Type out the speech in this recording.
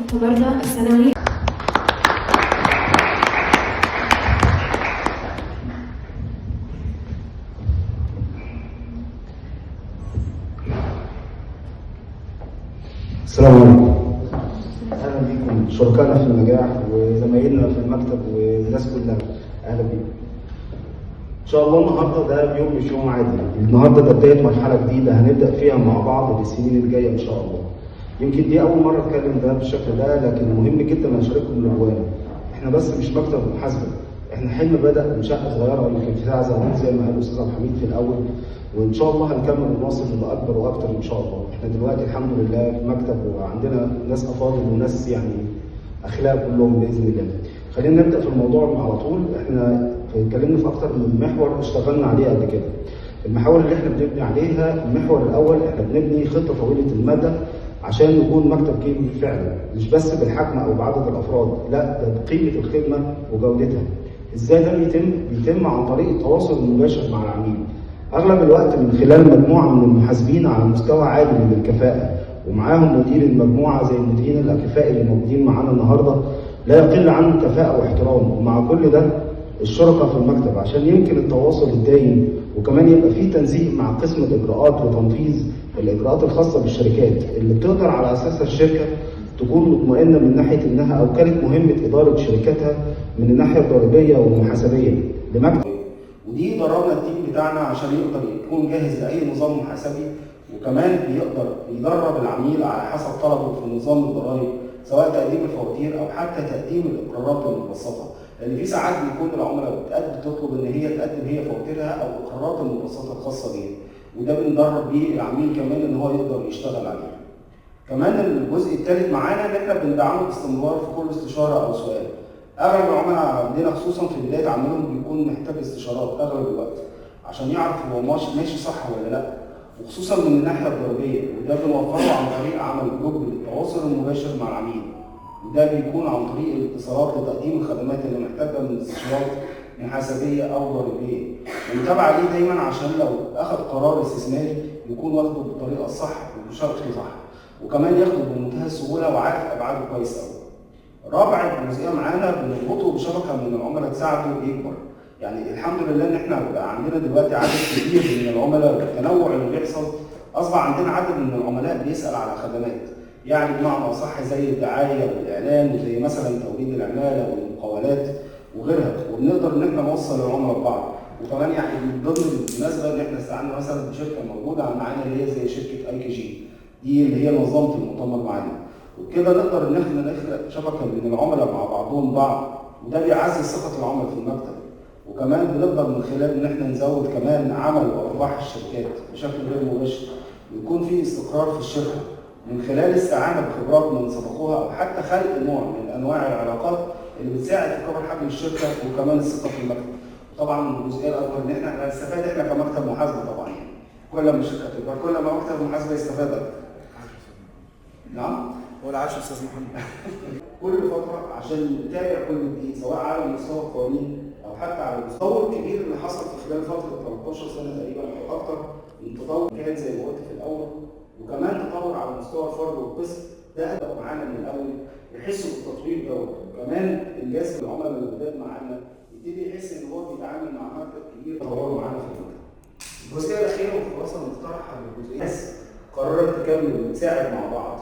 مختبرنا السنوي. السلام عليكم. اهلا بكم شركائنا في النجاح وزمايلنا في المكتب والناس كلها، اهلا بكم. ان شاء الله النهارده ده يوم مش يوم عادي، النهارده ده بدايه مرحله جديده هنبدا فيها مع بعض للسنين اللي جايه ان شاء الله. يمكن دي اول مره اتكلم ده بالشكل ده، لكن مهم جدا اشارككم اللي جوانا. احنا بس مش مكتب محاسبه، احنا حلم بدا من شقه صغيره يمكن في زمان زي ما قال الاستاذ عبد الحميد في الاول، وان شاء الله هنكمل ونوصل لاكبر واكتر ان شاء الله. احنا دلوقتي الحمد لله في مكتب وعندنا ناس افاضل وناس يعني اخلاق كلهم باذن الله. خلينا نبدا في الموضوع على طول. احنا اتكلمنا في اكتر من محور اشتغلنا عليه قبل كده. المحاور اللي احنا بنبني عليها، المحور الاول احنا بنبني خطه طويله المدى عشان نكون مكتب كبير فعلا، مش بس بالحجم او بعدد الافراد، لا ده بقيمه الخدمه وجودتها. ازاي ده بيتم عن طريق التواصل المباشر مع العميل، اغلب الوقت من خلال مجموعه من المحاسبين على مستوى عالي من الكفاءه، ومعاهم مدير المجموعه زي المديرين الاكفاء اللي موجودين معانا النهارده لا يقل عنهم كفاءه واحترام. ومع كل ده الشركاء في المكتب عشان يمكن التواصل الدايم، وكمان يبقى في تنسيق مع قسم الاجراءات وتنفيذ الاجراءات الخاصه بالشركات اللي بتقدر على اساسها الشركه تكون مطمئنه من ناحيه انها اوكلت مهمه اداره شركتها من الناحيه الضريبيه والمحاسبيه لمكتب. ودي ضربنا التيم بتاعنا عشان يقدر يكون جاهز لاي نظام محاسبي، وكمان بيقدر يدرب العميل على حسب طلبه في نظام الضرائب، سواء تقديم الفواتير او حتى تقديم الاقرارات المبسطه، لان في ساعات بيكون العملاء بتطلب ان هي تقدم هي فواتيرها او الاقرارات المبسطه الخاصه بيها، وده بندرب بيه العميل كمان ان هو يقدر يشتغل عليها. كمان الجزء الثالث معانا ان احنا بندعمه باستمرار في كل استشاره او سؤال. اغلب العملاء عندنا خصوصا في بدايه عملهم بيكون محتاج استشارات اغلب الوقت عشان يعرف هو ماشي صح ولا لا، وخصوصا من الناحيه الضريبيه، وده بنوفره عن طريق عمل جروب للتواصل المباشر مع العميل، وده بيكون عن طريق الاتصالات لتقديم الخدمات اللي محتاجها من استشارات محاسبيه او ضريبيه، ومتابعه ليه دايما عشان لو اخذ قرار استثماري يكون واخده بالطريقه الصح وبشكل صح، وكمان ياخده بمنتهى السهوله وعارف ابعاده كويس قوي. رابع جزئيه معانا بنربطه بشبكه من العملاء تساعده يكبر. يعني الحمد لله ان احنا بقى عندنا دلوقتي عدد كبير من العملاء، التنوع اللي بيحصل اصبح عندنا عدد من العملاء بيسال على خدمات، يعني بمعنى اصح زي الدعايه والاعلان، وزي مثلا توريد العماله والمقاولات وغيرها، وبنقدر ان احنا نوصل العملاء ببعض. وكمان يعني من ضمن المناسبه ان احنا استعنا مثلا بشركه موجوده معانا اللي هي زي شركه IKG، دي اللي هي نظمت المؤتمر معانا، وبكده نقدر ان احنا نخلق شبكه بين العملاء مع بعضهم بعض، وده بيعزز ثقه العملاء في المكتب. وكمان بنقدر من خلال ان احنا نزود كمان عمل وارباح الشركات بشكل غير مباشر، ويكون في استقرار في الشركه من خلال الاستعانه بخبرات من سبقوها، او حتى خلق نوع من انواع العلاقات اللي بتساعد في كبر حجم الشركه وكمان الثقه في المكتب. وطبعا الجزئيه الاكبر ان احنا هنستفاد احنا كمكتب محاسبه طبعا، يعني كل ما الشركه تكبر كل ما مكتب محاسبه يستفاد اكتر. نعم؟ هو العاشر استاذ محمد. كل فتره عشان نتابع كل جديد، سواء على مستوى القوانين او حتى على التطور الكبير اللي حصل في خلال فتره 13 سنه تقريبا او اكثر من تطور كان زي ما قلت في الاول، وكمان تطور على مستوى الفرد والقسم، ده هدف معانا من الاول يحسوا بالتطوير دوت، وكمان انجاز العملاء اللي جداد معانا يبتدي يحس ان هو بيتعامل مع مكتب كبير تطوروا معانا في المكتب. الجزئيه الاخيره والخلاصه المقترحه للجزئيه قررت تكمل وتساعد مع بعض